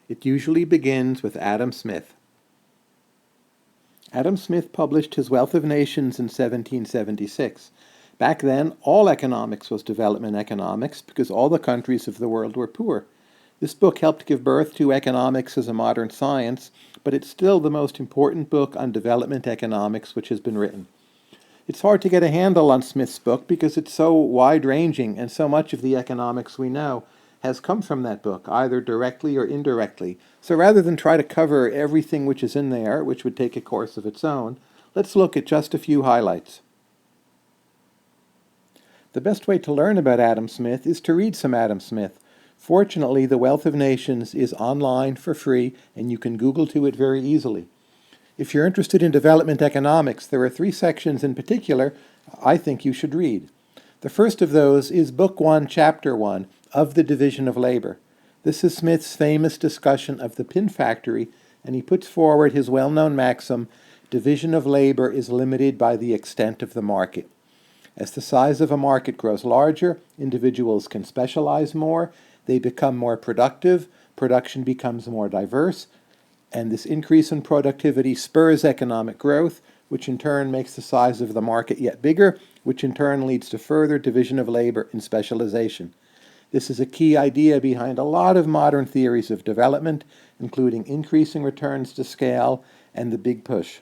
It usually begins with Adam Smith. Adam Smith published his Wealth of Nations in 1776. Back then, all economics was development economics because all the countries of the world were poor. This book helped give birth to economics as a modern science, but it's still the most important book on development economics which has been written. It's hard to get a handle on Smith's book because it's so wide-ranging, and so much of the economics we know has come from that book, either directly or indirectly. So rather than try to cover everything which is in there, which would take a course of its own, let's look at just a few highlights. The best way to learn about Adam Smith is to read some Adam Smith. Fortunately, The Wealth of Nations is online for free, and you can Google to it very easily. If you're interested in development economics, there are 3 sections in particular I think you should read. The first of those is Book 1, Chapter 1, of the Division of Labor. This is Smith's famous discussion of the pin factory, and he puts forward his well-known maxim, division of labor is limited by the extent of the market. As the size of a market grows larger, individuals can specialize more, they become more productive, production becomes more diverse, and this increase in productivity spurs economic growth, which in turn makes the size of the market yet bigger, which in turn leads to further division of labor and specialization. This is a key idea behind a lot of modern theories of development, including increasing returns to scale and the big push.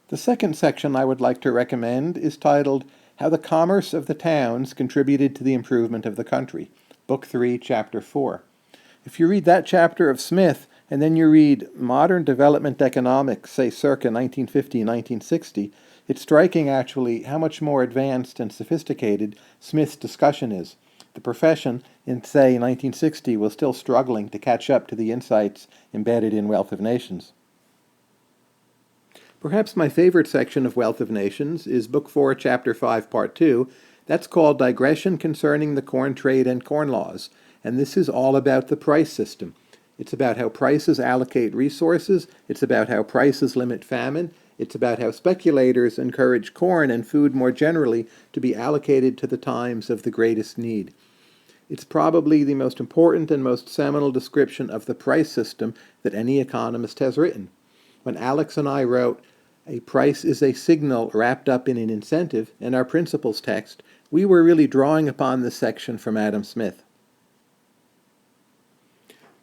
The second section I would like to recommend is titled How the Commerce of the Towns Contributed to the Improvement of the Country, Book 3, Chapter 4. If you read that chapter of Smith, and then you read modern development economics, say circa 1950-1960, it's striking actually how much more advanced and sophisticated Smith's discussion is. The profession in, say, 1960 was still struggling to catch up to the insights embedded in Wealth of Nations. Perhaps my favorite section of Wealth of Nations is Book 4, Chapter 5, Part 2. That's called Digression Concerning the Corn Trade and Corn Laws, and this is all about the price system. It's about how prices allocate resources, it's about how prices limit famine, it's about how speculators encourage corn and food more generally to be allocated to the times of the greatest need. It's probably the most important and most seminal description of the price system that any economist has written. When Alex and I wrote, "A price is a signal wrapped up in an incentive," in our principles text, we were really drawing upon this section from Adam Smith.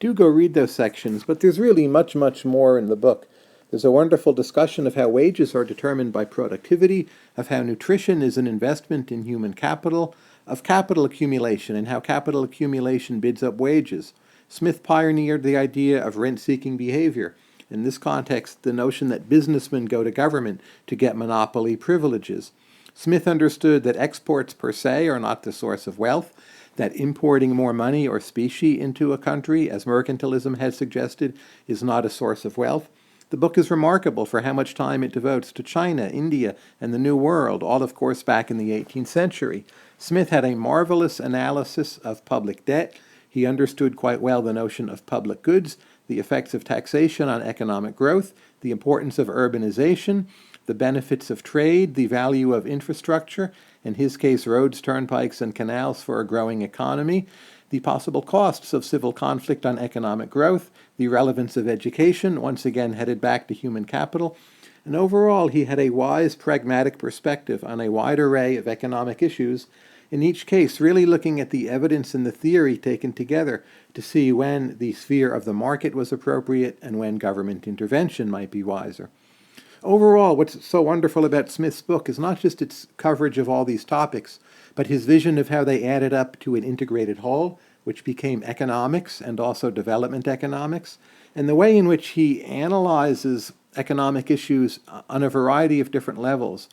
Do go read those sections, but there's really much, much more in the book. There's a wonderful discussion of how wages are determined by productivity, of how nutrition is an investment in human capital, of capital accumulation and how capital accumulation bids up wages. Smith pioneered the idea of rent-seeking behavior. In this context, the notion that businessmen go to government to get monopoly privileges. Smith understood that exports per se are not the source of wealth, that importing more money or specie into a country, as mercantilism has suggested, is not a source of wealth. The book is remarkable for how much time it devotes to China, India, and the New World, all of course back in the 18th century. Smith had a marvelous analysis of public debt. He understood quite well the notion of public goods, the effects of taxation on economic growth, the importance of urbanization, the benefits of trade, the value of infrastructure, in his case roads, turnpikes, and canals for a growing economy, the possible costs of civil conflict on economic growth, the relevance of education, once again headed back to human capital, and overall he had a wise, pragmatic perspective on a wide array of economic issues, in each case really looking at the evidence and the theory taken together to see when the sphere of the market was appropriate and when government intervention might be wiser. Overall, what's so wonderful about Smith's book is not just its coverage of all these topics, but his vision of how they added up to an integrated whole, which became economics and also development economics, and the way in which he analyzes economic issues on a variety of different levels.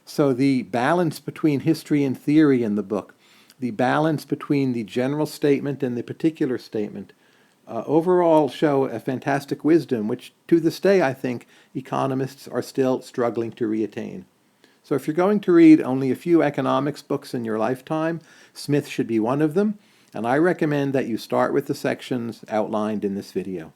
So the balance between history and theory in the book, the balance between the general statement and the particular statement, overall show a fantastic wisdom, which to this day I think economists are still struggling to reattain. So if you're going to read only a few economics books in your lifetime, Smith should be one of them, and I recommend that you start with the sections outlined in this video.